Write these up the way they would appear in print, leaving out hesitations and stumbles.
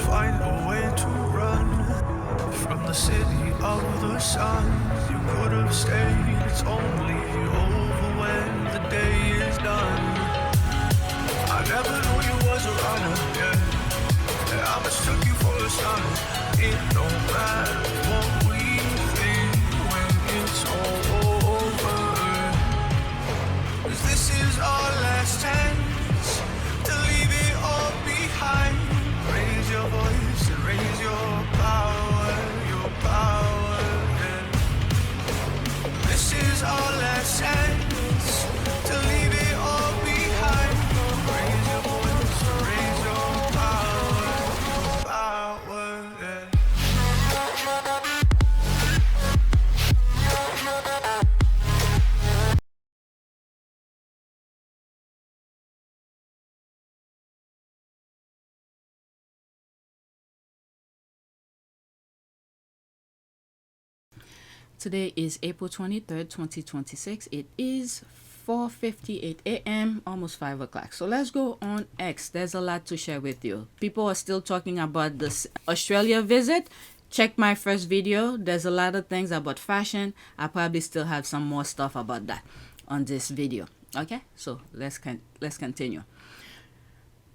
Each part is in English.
find a way to run from the city of the sun. You could have stayed, it's only over when the day is done. I never knew you was a runner, yeah. I mistook you for a son. It don't matter what we think when it's all over. 'Cause this is our last chance to leave it all behind. Raise your voice and raise your power, yeah. This is our last chance to leave it all behind. Raise your voice, raise your power, yeah. Today is April 23rd, 2026. It is 4:58 a.m., almost 5 o'clock. So let's go on X. There's a lot to share with you. People are still talking about this Australia visit. Check my first video. There's a lot of things about fashion. I probably still have some more stuff about that on this video. Okay, so let's continue.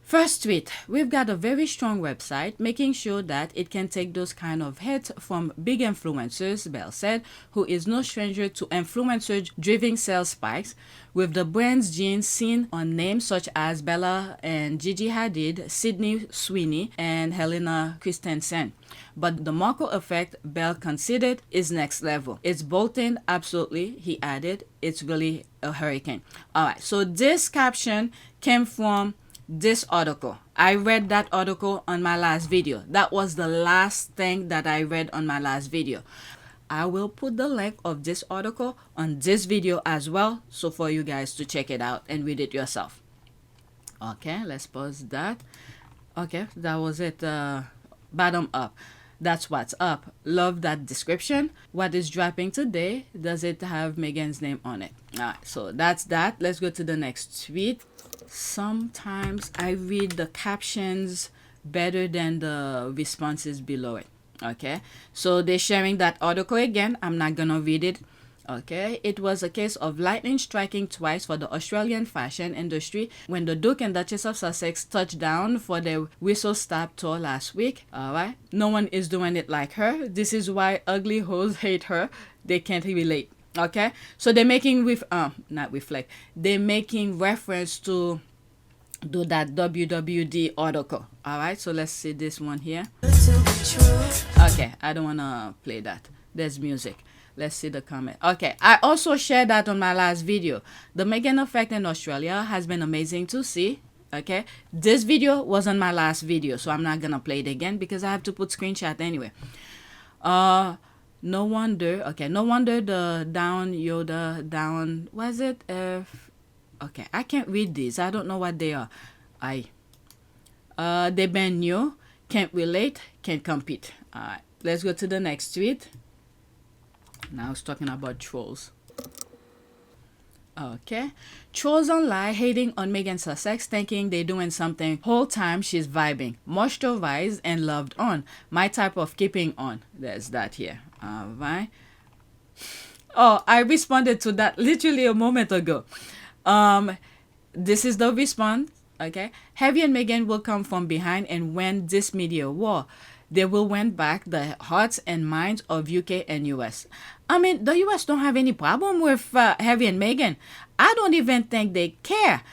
First tweet, we've got a very strong website making sure that it can take those kind of hits from big influencers, Bell said, who is no stranger to influencer-driven sales spikes, with the brand's genes seen on names such as Bella and Gigi Hadid, Sydney Sweeney, and Helena Christensen. But the Markle effect, Bell considered, is next level. It's bolting, absolutely, he added. It's really a hurricane. All right, so this caption came from this article. I read that article on my last video. That was the last thing that I read on my last video. I will put the link of this article on this video as well, so for you guys to check it out and read it yourself. Okay, let's pause that. Okay, that was it. Bottom up. That's what's up. Love that description. What is dropping today? Does it have Meghan's name on it? All right, so that's that. Let's go to the next tweet. Sometimes I read the captions better than the responses below it. Okay, so they're sharing that article again. I'm not gonna read it. Okay, it was a case of lightning striking twice for the Australian fashion industry when the Duke and Duchess of Sussex touched down for their whistle stop tour last week. All right, no one is doing it like her. This is why ugly hoes hate her. They can't relate. Okay, so they're making they're making reference to do that WWD article. All right, so let's see this one here. Okay, I don't want to play that. There's music. Let's see the comment. Okay, I also shared that on my last video. The Meghan effect in Australia has been amazing to see. Okay, this video was on my last video, so I'm not gonna play it again because I have to put screenshot anyway. No wonder. Okay, no wonder the down Yoda down. Was it? Okay, I can't read these. I don't know what they are. They been new. Can't relate. Can't compete. All right, let's go to the next tweet. Now it's talking about trolls. Okay, trolls online hating on Meghan Sussex, thinking they're doing something whole time she's vibing, moisturized and loved on. My type of keeping on. There's that here. All right. Oh, I responded to that literally a moment ago. This is the response. Okay, Harry and Meghan will come from behind and win this media war. They will win back the hearts and minds of UK and US. I mean, the US don't have any problem with Harry and Meghan. I don't even think they care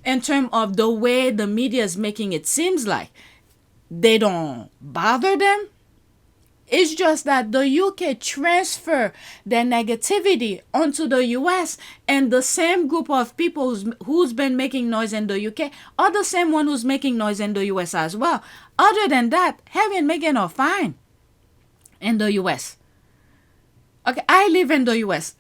in terms of the way the media is making it seems like. They don't bother them. It's just that the UK transfer their negativity onto the US, and the same group of people who's been making noise in the UK are the same one who's making noise in the US as well. Other than that, Harry and Meghan are fine in the US. Okay, I live in the US.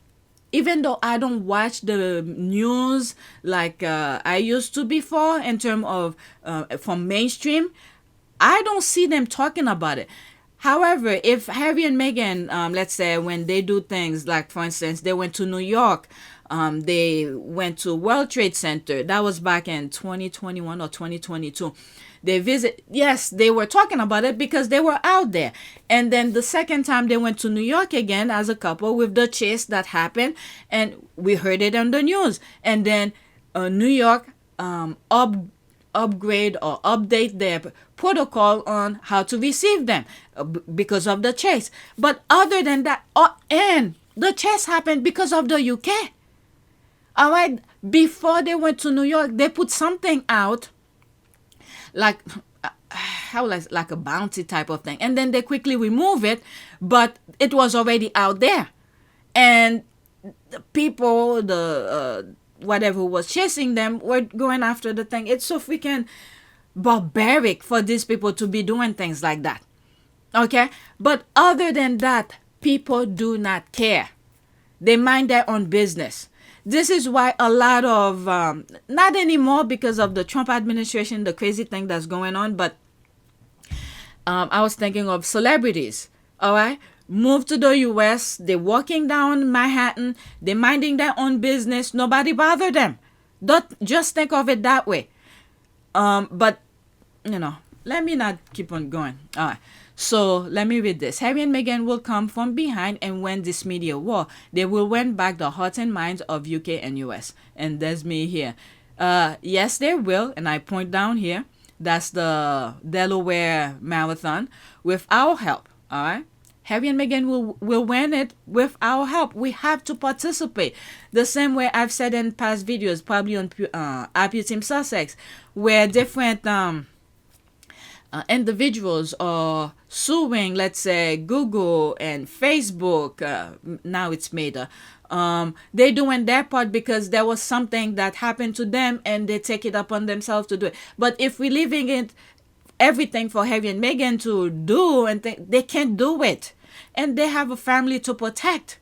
Even though I don't watch the news like I used to before in terms of from mainstream, I don't see them talking about it. However, if Harry and Meghan, let's say when they do things like, for instance, they went to New York, they went to World Trade Center. That was back in 2021 or 2022. They visit. Yes, they were talking about it because they were out there. And then the second time they went to New York again as a couple with the chase that happened, and we heard it on the news. And then New York upgrade or update their protocol on how to receive them because of the chase. But other than that, and the chase happened because of the UK. All right, before they went to New York, they put something out like like a bounty type of thing, and then they quickly remove it, but it was already out there, and the people, the whatever was chasing them, were going after the thing. It's so freaking barbaric for these people to be doing things like that. Okay, but other than that, people do not care. They mind their own business. This is why a lot of, not anymore because of the Trump administration, the crazy thing that's going on, but I was thinking of celebrities, all right? Move to the U.S., they're walking down Manhattan, they're minding their own business, nobody bother them. Don't just think of it that way. But, let me not keep on going. All right. So let me read this. Harry and Meghan will come from behind and win this media war. They will win back the hearts and minds of UK and US. And there's me here. Yes, they will. And I point down here. That's the Delaware Marathon with our help. All right. Harry and Meghan will win it with our help. We have to participate. The same way I've said in past videos, probably on Ppl Sussex, where different individuals are suing, let's say, Google and Facebook. Now it's Meta. They're doing their part because there was something that happened to them and they take it upon themselves to do it. But if we're leaving it everything for Harry and Meghan to do, and they can't do it. And they have a family to protect.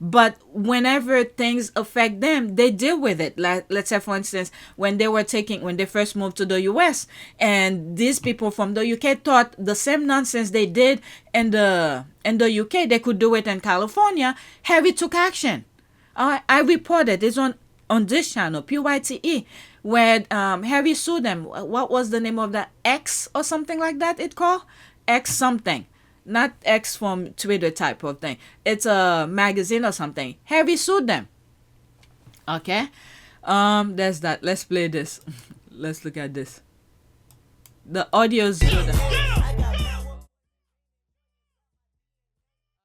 But whenever things affect them, they deal with it. Like, let's say, for instance, when they first moved to the US, and these people from the UK thought the same nonsense they did in the UK, they could do it in California. Harry took action. I reported it's on this channel, PYTE, where Harry sued them. What was the name of that? X or something like that? It called X something. Not X from Twitter type of thing. It's a magazine or something. Harry sued them. Okay. There's that. Let's play this. Let's look at this. The audio's good.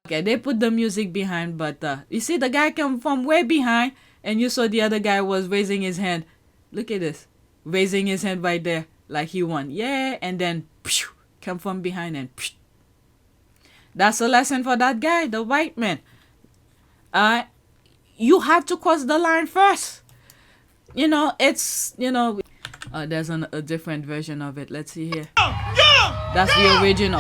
Okay, they put the music behind, but you see the guy come from way behind, and you saw the other guy was raising his hand. Look at this. Raising his hand right there, like he won. Yeah, and then come from behind and That's a lesson for that guy, the white man. You have to cross the line first. There's a different version of it. Let's see here. That's the original.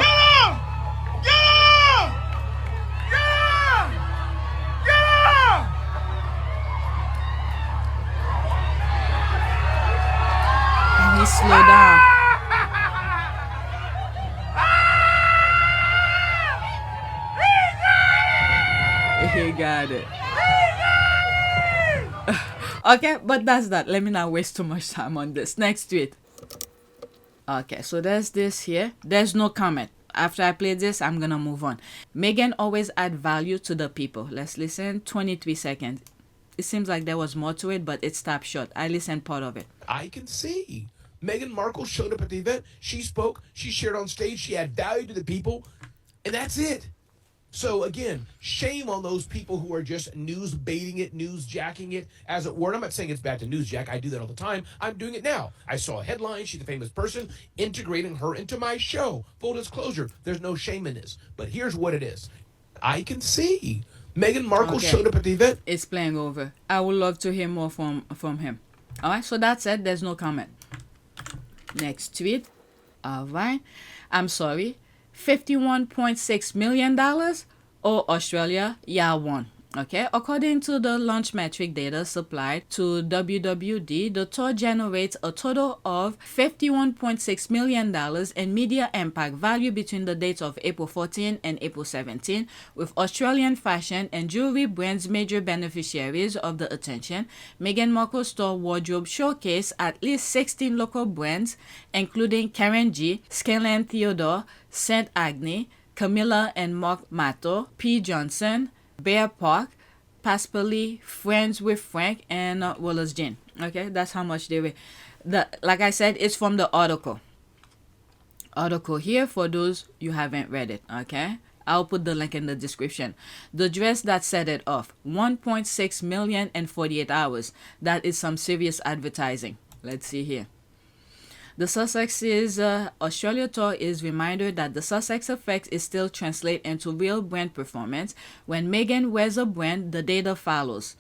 And he slowed down. He got it. Okay, but that's that. Let me not waste too much time on this. Next tweet. Okay, so there's this here. There's no comment. After I play this, I'm gonna move on. Meghan always add value to the people. Let's listen. 23 seconds. It seems like there was more to it, but it stopped short. I listened part of it. I can see. Meghan Markle showed up at the event. She spoke. She shared on stage. She had value to the people. And that's it. So, again, shame on those people who are just news baiting it, news jacking it, as it were. And I'm not saying it's bad to news jack. I do that all the time. I'm doing it now. I saw a headline. She's a famous person. Integrating her into my show. Full disclosure, there's no shame in this. But here's what it is. I can see. Meghan Markle showed up at the event. It's playing over. I would love to hear more from him. All right, so that's it. There's no comment. Next tweet. All right. I'm sorry. $51.6 million or Australia, y'all won. Okay, according to the launch metric data supplied to WWD, the tour generates a total of $51.6 million in media impact value between the dates of April 14 and April 17, with Australian fashion and jewelry brands major beneficiaries of the attention. Meghan Markle's store wardrobe showcased at least 16 local brands, including Karen G, Scanlan Theodore, Saint Agni, Camilla and Mark Matto, P. Johnson, Bear Park, Passpally, Friends with Frank, and Wallace Jean. Okay, that's how much they were. Like I said, it's from the article. Article here for those you haven't read it. Okay, I'll put the link in the description. The dress that set it off, 1.6 million in 48 hours. That is some serious advertising. Let's see here. The Sussex's Australia tour is reminder that the Sussex effect is still translate into real brand performance. When Meghan wears a brand, the data follows.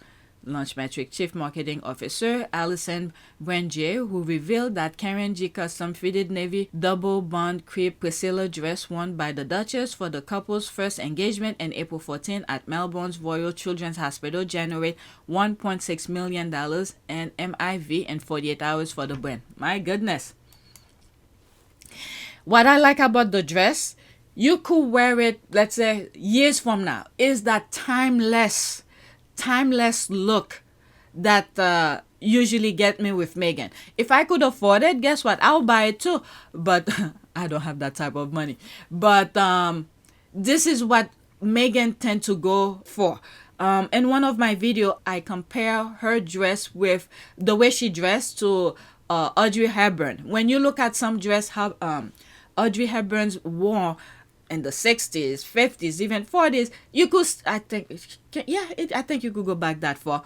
Launchmetric Chief Marketing Officer Alison Brangier, who revealed that Karen G custom fitted navy double bond crepe Priscilla dress worn by the Duchess for the couple's first engagement in April 14 at Melbourne's Royal Children's Hospital generate $1.6 million in MIV in 48 hours for the brand. My goodness. What I like about the dress, you could wear it, let's say, years from now. Is that timeless look that usually get me with Meghan. If I could afford it, guess what? I'll buy it too. But I don't have that type of money. But this is what Meghan tend to go for. In one of my video, I compare her dress with the way she dressed to Audrey Hepburn. When you look at some dress, Audrey Hepburn's wore in the 60s, 50s, even 40s, you could, I think you could go back that far.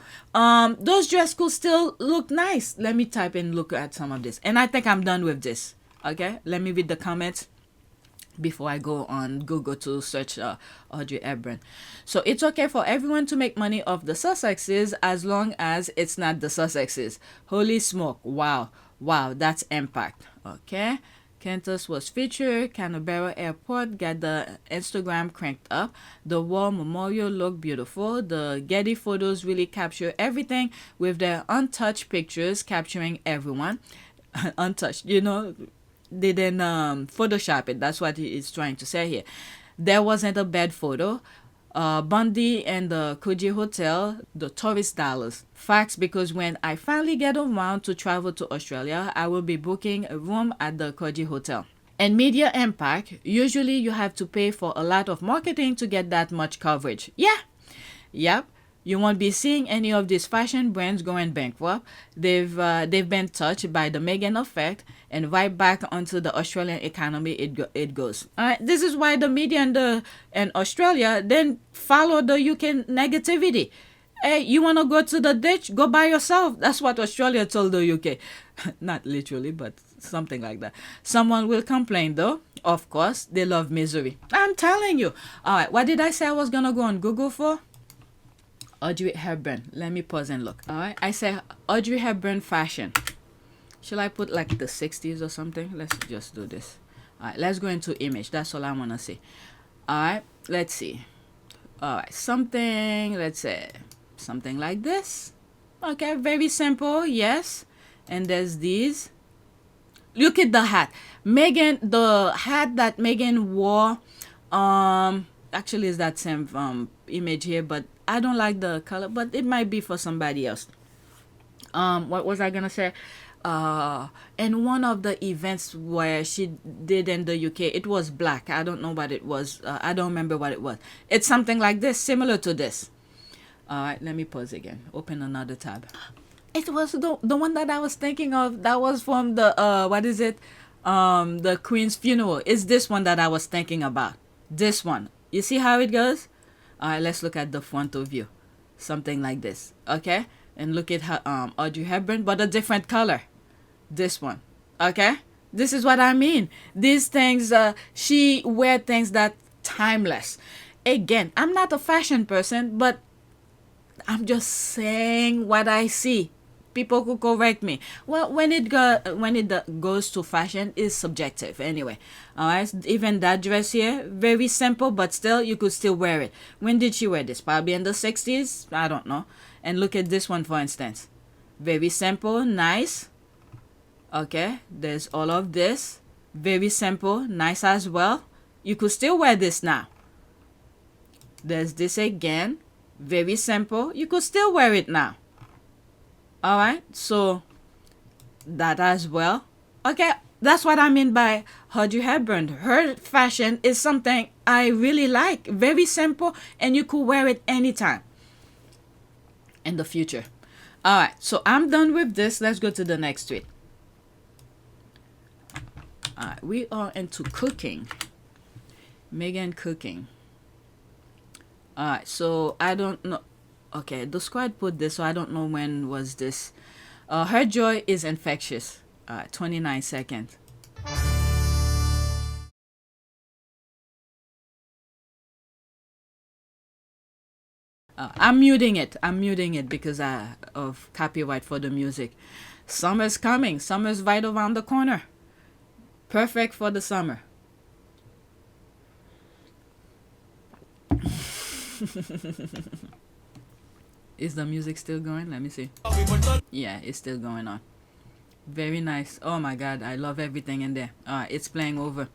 Those dresses could still look nice. Let me type and look at some of this. And I think I'm done with this. Okay, let me read the comments before I go on Google to search Audrey Hepburn. So it's okay for everyone to make money off the Sussexes as long as it's not the Sussexes. Holy smoke. Wow, that's impact. Okay. Kentus was featured. Canberra Airport got the Instagram cranked up. The War Memorial looked beautiful. The Getty photos really capture everything with their untouched pictures capturing everyone. Untouched, they didn't Photoshop it. That's what he is trying to say here. There wasn't a bad photo. Bundy and the Coogee Hotel, the tourist dollars. Facts, because when I finally get around to travel to Australia, I will be booking a room at the Coogee Hotel. And media impact, usually you have to pay for a lot of marketing to get that much coverage. Yep. You won't be seeing any of these fashion brands going bankrupt. They've been touched by the Meghan effect, and right back onto the Australian economy it goes. All right, this is why the media and Australia then follow the UK negativity. Hey, you want to go to the ditch? Go by yourself. That's what Australia told the UK. Not literally, but something like that. Someone will complain though. Of course, they love misery. I'm telling you. All right, what did I say I was going to go on Google for? Audrey Hepburn. Let me pause and look. All right. I say Audrey Hepburn fashion. Shall I put like the 60s or something? Let's just do this. All right. Let's go into image. That's all I want to see. All right. Let's see. All right. Let's say something like this. Okay. Very simple. Yes. And there's these. Look at the hat. The hat that Meghan wore, actually is that same image here, but I don't like the color, but it might be for somebody else. What was I gonna say? In one of the events where she did in the UK, it was black. I don't know what it was. I don't remember what it was. It's something like this, similar to this. All right, let me pause again. Open another tab. It was the one that I was thinking of. That was from the the Queen's funeral. It's this one that I was thinking about. This one. You see how it goes? All right, let's look at the frontal view. Something like this. Okay? And look at her, Audrey Hepburn, but a different color. This one. Okay? This is what I mean. These things, she wear things that timeless. Again, I'm not a fashion person, but I'm just saying what I see. people could correct me. Well, when it goes to fashion, is subjective anyway. All right, even that dress here, very simple, but still you could still wear it. When did she wear this? Probably in the 60s. I don't know. And look at this one, for instance. Very simple, nice. Okay, there's all of this. Very simple, nice as well. You could still wear this now. There's this again. Very simple. You could still wear it now. Alright, so that as well. Okay, that's what I mean by Audrey Hepburn. Her fashion is something I really like. Very simple, and you could wear it anytime in the future. Alright, so I'm done with this. Let's go to the next tweet. Alright, we are into cooking. Meghan cooking. Alright, so I don't know. Okay, the squad put this, so I don't know when was this. Her joy is infectious. 29 seconds. I'm muting it. I'm muting it because of copyright for the music. Summer's coming. Summer's right around the corner. Perfect for the summer. Is the music still going? Let me see. Yeah, it's still going on. Very nice. Oh my god, I love everything in there. It's playing over.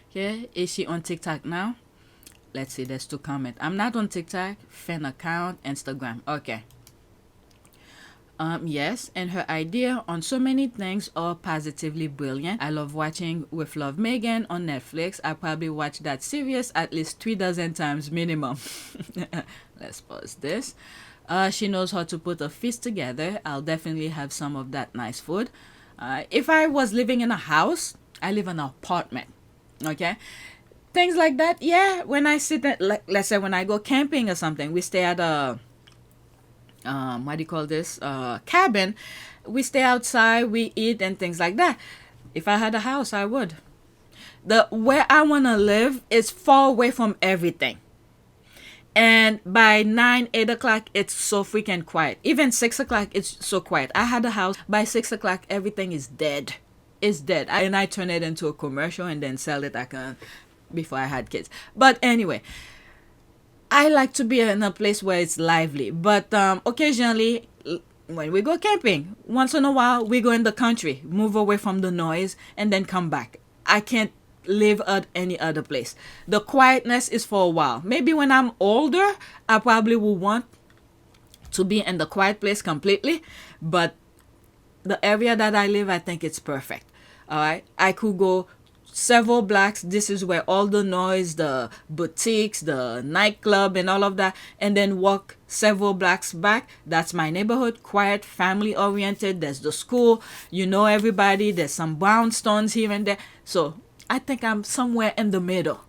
Okay, is she on TikTok now? Let's see, there's 2 comments. I'm not on TikTok. Fan account, Instagram. Okay. Yes, and her idea on so many things are positively brilliant. I love watching With Love Meghan on Netflix. I probably watch that series at least 3 dozen times minimum. Let's pause this. She knows how to put a feast together. I'll definitely have some of that nice food. If I was living in a house, I live in an apartment. Okay? Things like that, yeah. When I sit at, let's say when I go camping or something, we stay at a what do you call this, cabin. We stay outside, we eat and things like that. If I had a house, I would. Where I want to live is far away from everything, and by 9-8 o'clock it's so freaking quiet. Even 6 o'clock it's so quiet. I had a house, by 6 o'clock everything is dead. It's dead. And I turn it into a commercial and then sell it before I had kids. But anyway, I like to be in a place where it's lively. But occasionally, when we go camping, once in a while, we go in the country, move away from the noise, and then come back. I can't live at any other place. The quietness is for a while. Maybe when I'm older, I probably will want to be in the quiet place completely. But the area that I live, I think it's perfect. All right, I could go several blocks. This is where all the noise, the boutiques, the nightclub and all of that, and then walk several blocks back. That's my neighborhood, quiet, family oriented. There's the school, you know everybody. There's some brownstones here and there. So I think I'm somewhere in the middle.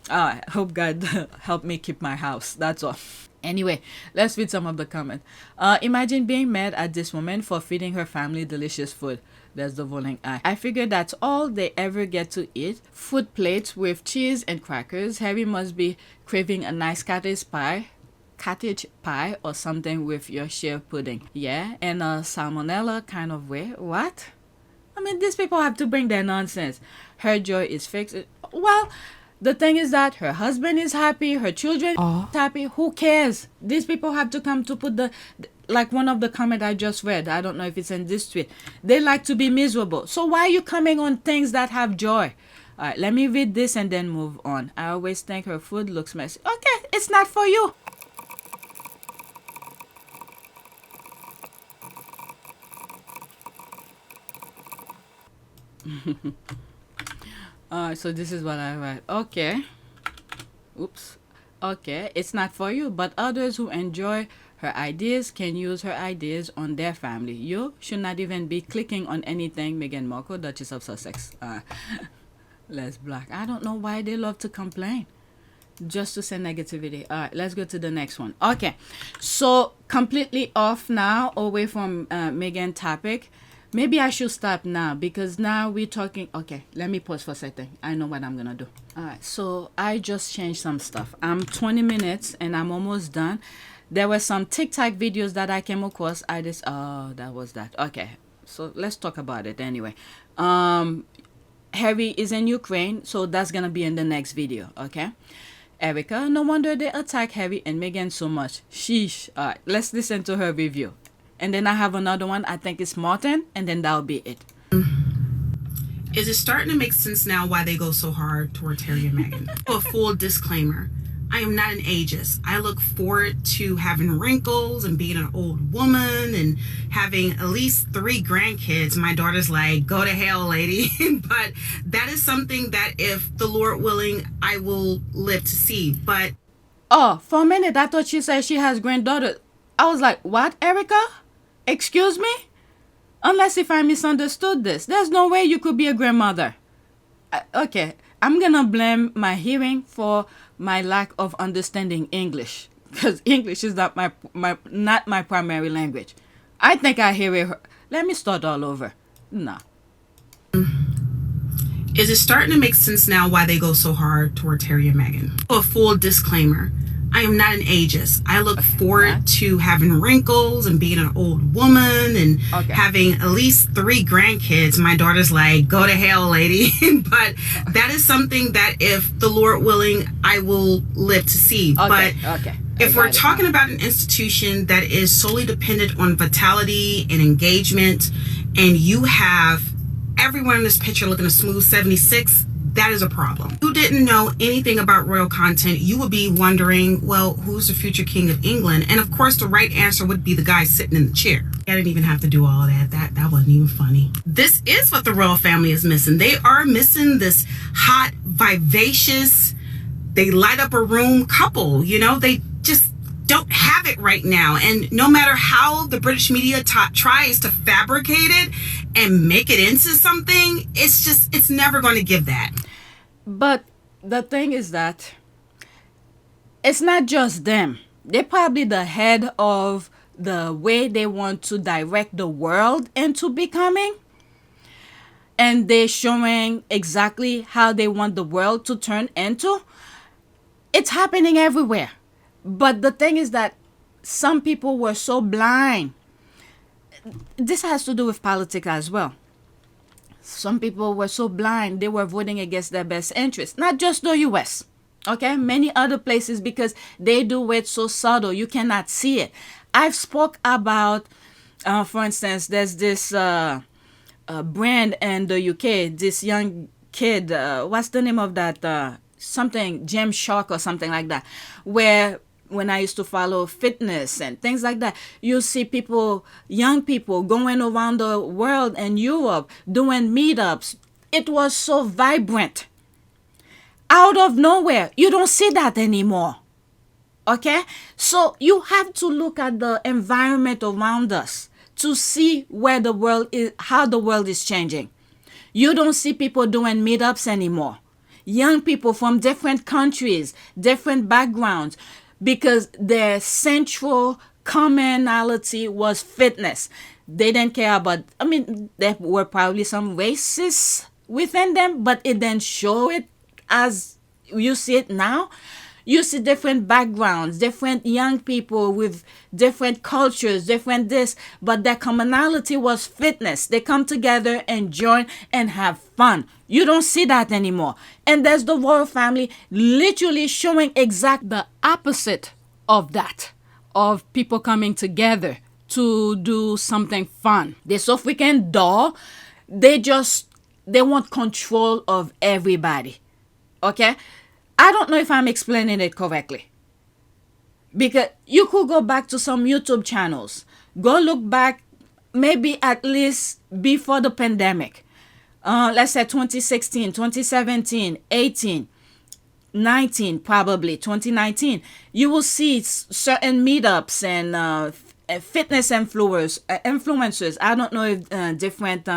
I hope God help me keep my house. That's all. Anyway, let's read some of the comments. Imagine being mad at this woman for feeding her family delicious food. There's the rolling eye. I figure that's all they ever get to eat. Food plates with cheese and crackers. Harry must be craving a nice cottage pie or something with your shea pudding. Yeah, in a salmonella kind of way. What? I mean, these people have to bring their nonsense. Her joy is fixed. Well, the thing is that her husband is happy, her children are happy. Who cares? These people have to come to put like one of the comments I just read. I don't know if it's in this tweet. They like to be miserable. So why are you coming on things that have joy? All right, let me read this and then move on. I always think her food looks messy. Okay, it's not for you. So this is what I write. Okay. Oops. Okay, it's not for you, but others who enjoy her ideas can use her ideas on their family. You should not even be clicking on anything Meghan Markle, Duchess of Sussex. Less black. I don't know why they love to complain. Just to send negativity. All right, let's go to the next one. Okay, so completely off now, away from Meghan topic. Maybe I should stop now because now we're talking. Okay, let me pause for a second. I know what I'm gonna do. All right, so I just changed some stuff. I'm 20 minutes and I'm almost done. There were some TikTok videos that I came across. I just, oh, that was that. Okay, so let's talk about it anyway. Harry is in Ukraine, so that's gonna be in the next video, okay? Erica, no wonder they attack Harry and Meghan so much. Sheesh. All right, let's listen to her review. And then I have another one, I think it's Martyn, and then that'll be it. Is it starting to make sense now why they go so hard towards Harry and Meghan? A full disclaimer. I am not an ageist. I look forward to having wrinkles and being an old woman and having at least 3 grandkids. My daughter's like, go to hell, lady. But that is something that if the Lord willing, I will live to see. But oh, for a minute, I thought she said she has granddaughter. I was like, what, Erica? Excuse me? Unless if I misunderstood this. There's no way you could be a grandmother. Okay, I'm gonna blame my hearing for my lack of understanding English, because English is not my primary language. I think I hear it. Let me start all over. Nah. is it starting to make sense now why they go so hard towards Harry and Meghan? A full disclaimer. I am not an ageist. I look forward to having wrinkles and being an old woman and having at least 3 grandkids. My daughter's like, go to hell, lady. But that is something that if the Lord willing, I will live to see. But if we're talking about an institution that is solely dependent on vitality and engagement, and you have everyone in this picture looking a smooth 76, that is a problem. If you didn't know anything about royal content, you would be wondering, well, who's the future king of England? And of course, the right answer would be the guy sitting in the chair. I didn't even have to do all of that. That wasn't even funny. This is what the royal family is missing. They are missing this hot, vivacious, they light up a room couple. You know, they just don't have it right now. And no matter how the British media tries to fabricate it and make it into something, it's never going to give that. But the thing is that it's not just them. They're probably the head of the way they want to direct the world into becoming. And they're showing exactly how they want the world to turn into. It's happening everywhere. But the thing is that some people were so blind. This has to do with politics as well. Some people were so blind, they were voting against their best interest. Not just the US, okay? Many other places, because they do it so subtle, you cannot see it. I've spoke about, for instance, there's this brand in the UK, this young kid, what's the name of that? Something, Gem Shark or something like that, where when I used to follow fitness and things like that, you see people, young people going around the world and Europe doing meetups. It was so vibrant. Out of nowhere, you don't see that anymore. Okay? So you have to look at the environment around us to see where the world is, how the world is changing. You don't see people doing meetups anymore. Young people from different countries, different backgrounds, because their central commonality was fitness. They didn't care about, I mean, there were probably some racists within them, but it didn't show it as you see it now. You see different backgrounds, different young people with different cultures, different this, but their commonality was fitness. They come together and join and have fun. You don't see that anymore. And there's the royal family literally showing exact the opposite of that, of people coming together to do something fun. They're so freaking dull. They want control of everybody. Okay? I don't know if I'm explaining it correctly. Because you could go back to some YouTube channels. Go look back maybe at least before the pandemic. Let's say 2016, 2017, 18, 19, probably 2019. You will see certain meetups and fitness influencers. I don't know if different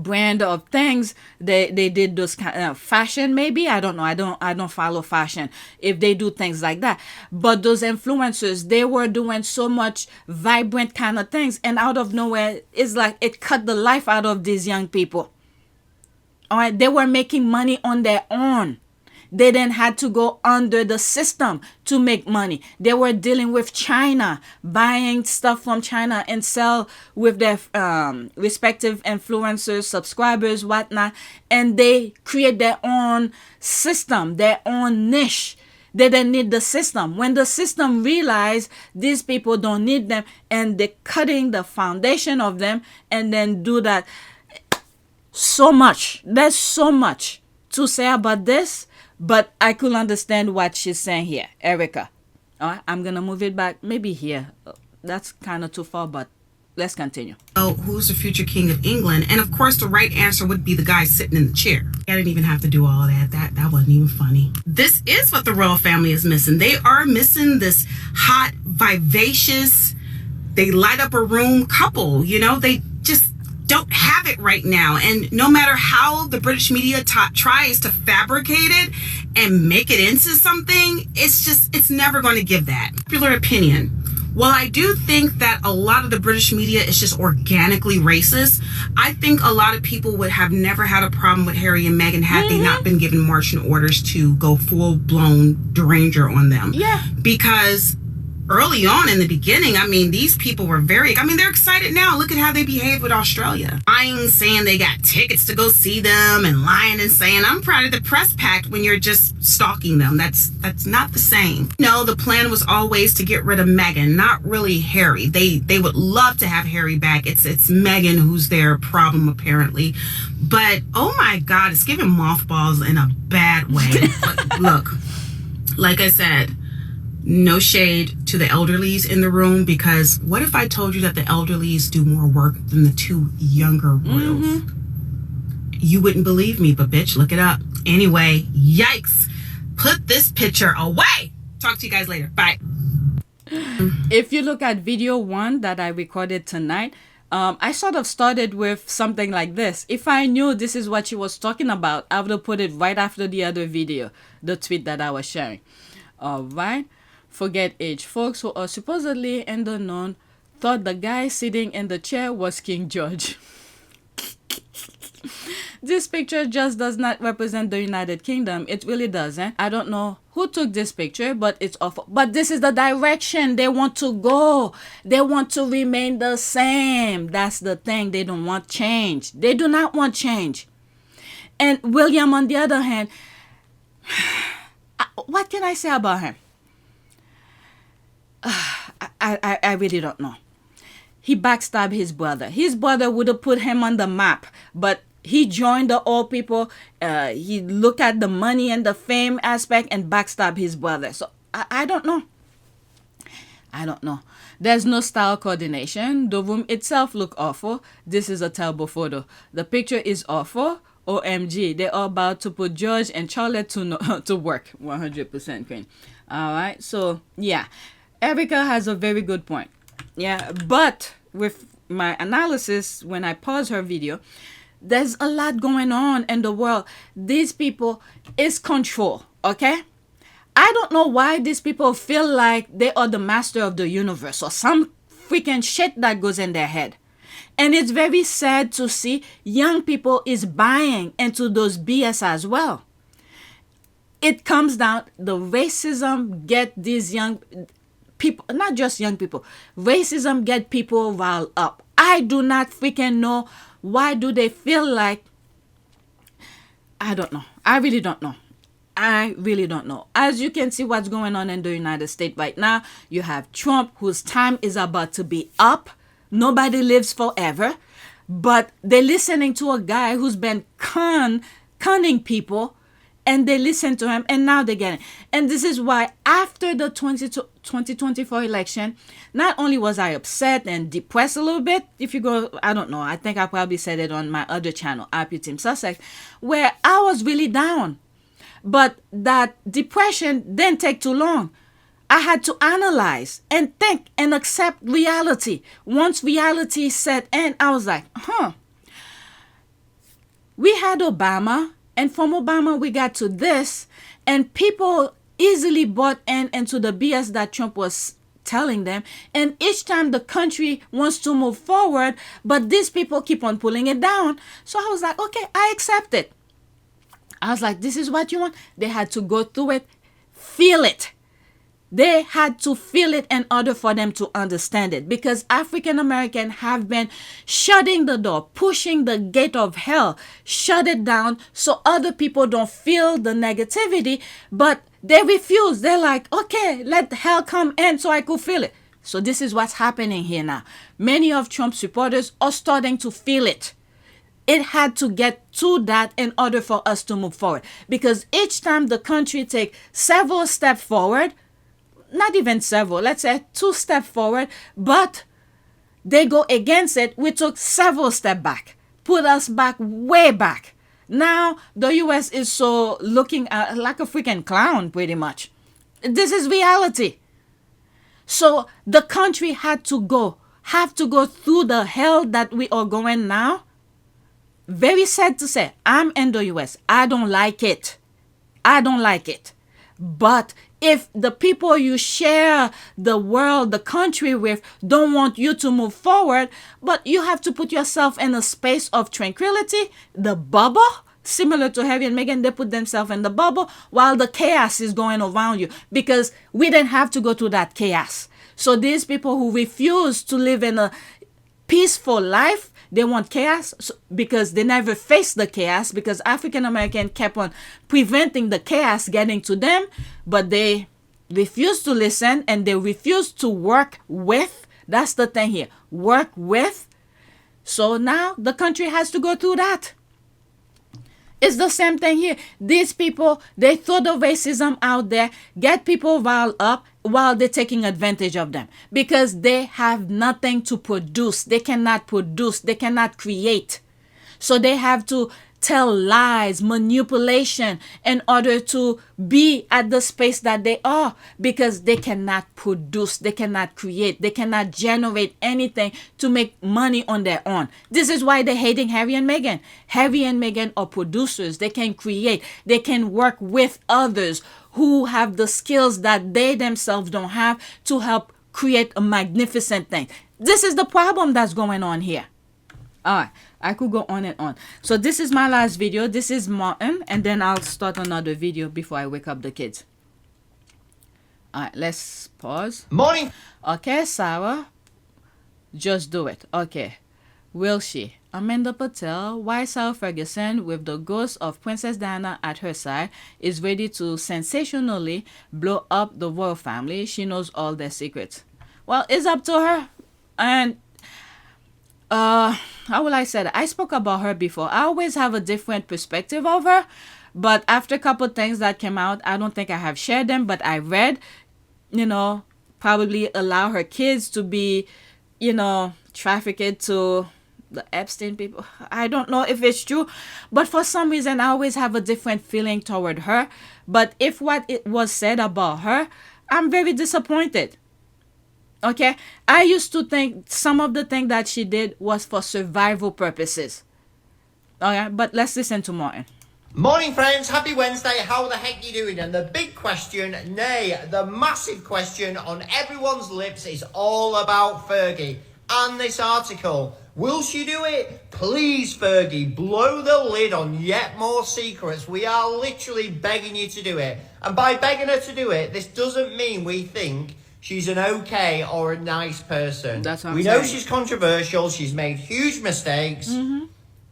brand of things they did those kind of fashion, maybe. I don't know. I don't follow fashion if they do things like that. But those influencers, they were doing so much vibrant kind of things, and out of nowhere, it's like it cut the life out of these young people. All right, they were making money on their own. They then had to go under the system to make money. They were dealing with China, buying stuff from China and sell with their respective influencers, subscribers, whatnot. And they create their own system, their own niche. They didn't need the system. When the system realized these people don't need them, and they're cutting the foundation of them and then do that. So much. There's so much to say about this, but I could understand what she's saying here. Erica. All right, I'm going to move it back. Maybe here. That's kind of too far, but let's continue. Oh, who's the future king of England? And of course, the right answer would be the guy sitting in the chair. I didn't even have to do all that. That wasn't even funny. This is what the royal family is missing. They are missing this hot, vivacious, they light up a room couple. You know, they just don't have it right now. And no matter how the British media tries to fabricate it and make it into something, it's never going to give that. Popular opinion. While I do think that a lot of the British media is just organically racist, I think a lot of people would have never had a problem with Harry and Meghan had they not been given marching orders to go full-blown deranger on them. Yeah. Because early on in the beginning, I mean, these people were they're excited now. Look at how they behave with Australia. Lying, saying they got tickets to go see them, and lying and saying, I'm proud of the press pact when you're just stalking them. That's not the same. No, the plan was always to get rid of Meghan, not really Harry. They would love to have Harry back. It's Meghan who's their problem, apparently. But, oh my God, it's giving mothballs in a bad way. But look, like I said, no shade to the elderlies in the room, because what if I told you that the elderlies do more work than the two younger royals? You wouldn't believe me, but bitch, look it up. Anyway, yikes. Put this picture away. Talk to you guys later. Bye. If you look at video 1 that I recorded tonight, I sort of started with something like this. If I knew this is what she was talking about, I would have put it right after the other video, the tweet that I was sharing. All right. Forget age. Folks who are supposedly in the known thought the guy sitting in the chair was King George. This picture just does not represent the United Kingdom. It really doesn't. I don't know who took this picture, but it's awful. But this is the direction they want to go. They want to remain the same. That's the thing. They don't want change. They do not want change. And William, on the other hand, what can I say about him? I really don't know. He backstabbed his brother. His brother would have put him on the map, but he joined the old people. He looked at the money and the fame aspect and backstabbed his brother. So I don't know. I don't know. There's no style coordination. The room itself look awful. This is a terrible photo. The picture is awful. OMG, they're all about to put George and Charlotte to work. 100% Queen. All right. So yeah. Erica has a very good point. Yeah, but with my analysis, when I pause her video, there's a lot going on in the world. These people is control, okay? I don't know why these people feel like they are the master of the universe or some freaking shit that goes in their head. And it's very sad to see young people is buying into those BS as well. It comes down, the racism get these young people, not just young people, racism get people riled up. I do not freaking know why do they feel like, I don't know. I really don't know. I really don't know. As you can see what's going on in the United States right now, you have Trump, whose time is about to be up. Nobody lives forever, but they're listening to a guy who's been conning people, and they listen to him, and now they get it. And this is why after the 2024 election, not only was I upset and depressed a little bit, if you go, I don't know, I think I probably said it on my other channel, Ppl Sussex, where I was really down. But that depression didn't take too long. I had to analyze and think and accept reality. Once reality set in, I was like, we had Obama, and from Obama we got to this, and people easily bought into the BS that Trump was telling them. And each time the country wants to move forward, but these people keep on pulling it down. So I was like, okay, I accept it. I was like, this is what you want? They had to go through it, feel it. They had to feel it in order for them to understand it, because African Americans have been shutting the door, pushing the gate of hell, shut it down so other people don't feel the negativity, but they refuse. They're like, okay, let hell come in so I could feel it. So this is what's happening here now. Many of Trump's supporters are starting to feel it. It had to get to that in order for us to move forward, because each time the country take several steps forward, not even several, let's say 2 steps forward, but they go against it, we took several steps back, put us back, way back. Now the US is so looking at like a freaking clown, pretty much. This is reality. So the country have to go through the hell that we are going now. Very sad to say, I'm in the US. I don't like it. But if the people you share the world, the country with, don't want you to move forward, but you have to put yourself in a space of tranquility, the bubble, similar to Harry and Meghan, they put themselves in the bubble while the chaos is going around you, because we didn't have to go through that chaos. So these people who refuse to live in a peaceful life, they want chaos because they never faced the chaos, because African American kept on preventing the chaos getting to them, but they refuse to listen and they refuse to work with. That's the thing here. Work with. So now the country has to go through that. It's the same thing here. These people, they throw the racism out there, get people riled up while they're taking advantage of them, because they have nothing to produce. They cannot produce. They cannot create. So they have to tell lies, manipulation in order to be at the space that they are, because they cannot produce, they cannot create, they cannot generate anything to make money on their own. This is why they're hating Harry and Meghan. Harry and Meghan are producers. They can create, they can work with others who have the skills that they themselves don't have to help create a magnificent thing. This is the problem that's going on here. All right, I could go on and on. So this is my last video. This is Martyn, and then I'll start another video before I wake up the kids. All right, let's pause. Morning. Okay, Sarah, just do it. Okay, will she? Amanda Patel, why Sarah Ferguson, with the ghost of Princess Diana at her side, is ready to sensationally blow up the royal family. She knows all their secrets. Well, it's up to her. And how will I say that? I spoke about her before. I always have a different perspective of her, but after a couple things that came out, I don't think I have shared them, but I read, probably allow her kids to be, trafficked to the Epstein people. I don't know if it's true, but for some reason, I always have a different feeling toward her. But if what it was said about her, I'm very disappointed. Okay, I used to think some of the things that she did was for survival purposes. Okay, but let's listen to Martyn. Morning, friends. Happy Wednesday. How the heck you doing? And the big question, nay, the massive question on everyone's lips is all about Fergie and this article. Will she do it? Please, Fergie, blow the lid on yet more secrets. We are literally begging you to do it. And by begging her to do it, this doesn't mean we think she's an okay or a nice person. That's what I'm we know saying. she's controversial. She's made huge mistakes.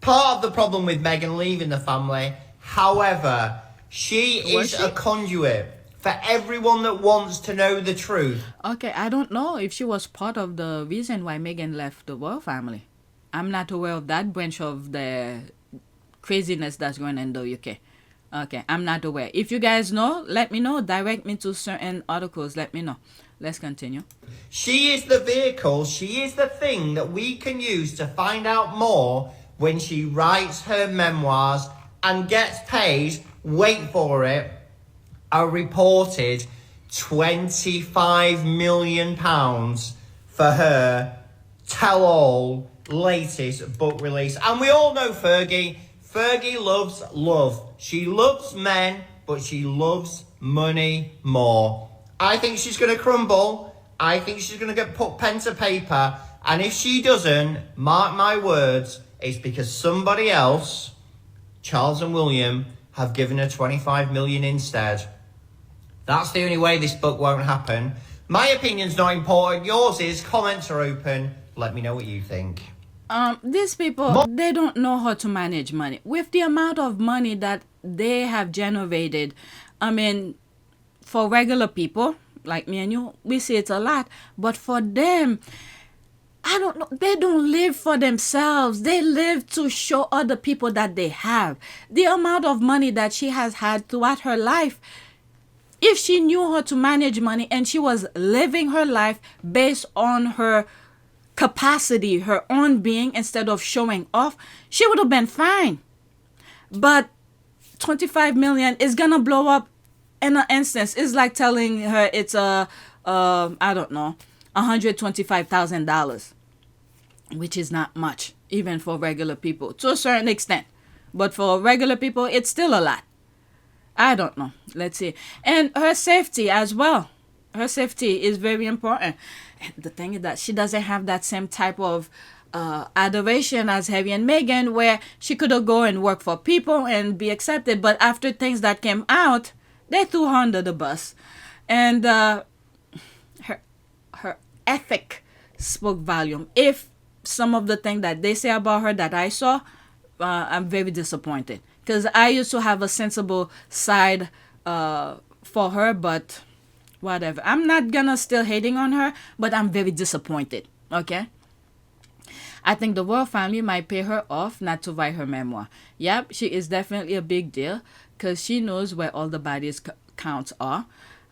Part of the problem with Meghan leaving the family, however, she is a conduit for everyone that wants to know the truth. Okay, I don't know if she was part of the reason why Meghan left the royal family. I'm not aware of that branch of the craziness that's going on in the UK. Okay, I'm not aware. If you guys know, let me know. Direct me to certain articles. Let me know. Let's continue. She is the vehicle, she is the thing that we can use to find out more when she writes her memoirs and gets paid, wait for it, a reported £25 million for her tell-all latest book release. And we all know Fergie. Fergie loves love. She loves men, but she loves money more. I think she's going to crumble. I think she's going to get put pen to paper. And if she doesn't, mark my words, it's because somebody else, Charles and William, have given her 25 million instead. That's the only way this book won't happen. My opinion's not important. Yours is. Comments are open. Let me know what you think. These people, they don't know how to manage money. With the amount of money that they have generated, I mean, for regular people like me and you, we see it's a lot. But for them, I don't know, they don't live for themselves. They live to show other people that they have. The amount of money that she has had throughout her life, if she knew how to manage money and she was living her life based on her capacity, her own being, instead of showing off, she would have been fine. But 25 million is gonna blow up in an instance. It's like telling her it's I don't know, $125,000, which is not much, even for regular people, to a certain extent. But for regular people, it's still a lot. I don't know. Let's see. And her safety as well. Her safety is very important. And the thing is that she doesn't have that same type of adoration as Harry and Meghan, where she could go and work for people and be accepted. But after things that came out, they threw her under the bus. And her ethic spoke volume. If some of the things that they say about her that I saw, I'm very disappointed. Because I used to have a sensible side for her, but whatever. I'm not gonna still hating on her, but I'm very disappointed. Okay? I think the royal family might pay her off not to write her memoir. Yep, she is definitely a big deal because she knows where all the bodies counts are.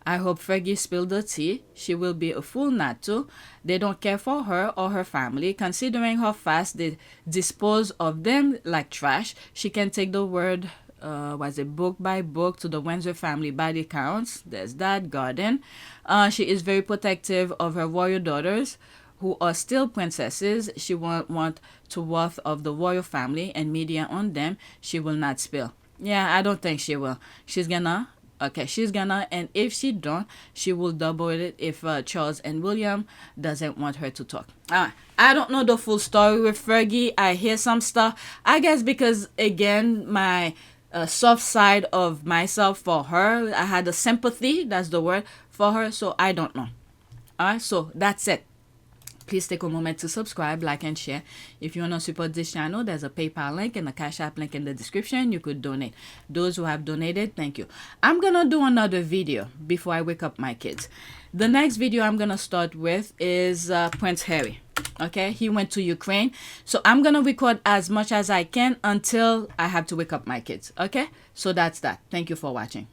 I hope Fergie spilled the tea. She will be a fool not to. They don't care for her or her family. Considering how fast they dispose of them like trash, she can take the word, book by book to the Windsor family body counts. There's that garden. She is very protective of her royal daughters, who are still princesses. She won't want to wealth of the royal family and media on them. She will not spill. Yeah, I don't think she will. She's gonna, and if she don't, she will double it if Charles and William doesn't want her to talk. I don't know the full story with Fergie. I hear some stuff. I guess because, again, my soft side of myself for her, I had a sympathy, that's the word, for her, so I don't know. Alright, so that's it. Please take a moment to subscribe, like, and share. If you want to support this channel, there's a PayPal link and a Cash App link in the description. You could donate. Those who have donated, thank you. I'm going to do another video before I wake up my kids. The next video I'm going to start with is Prince Harry. Okay, he went to Ukraine. So I'm going to record as much as I can until I have to wake up my kids. Okay, so that's that. Thank you for watching.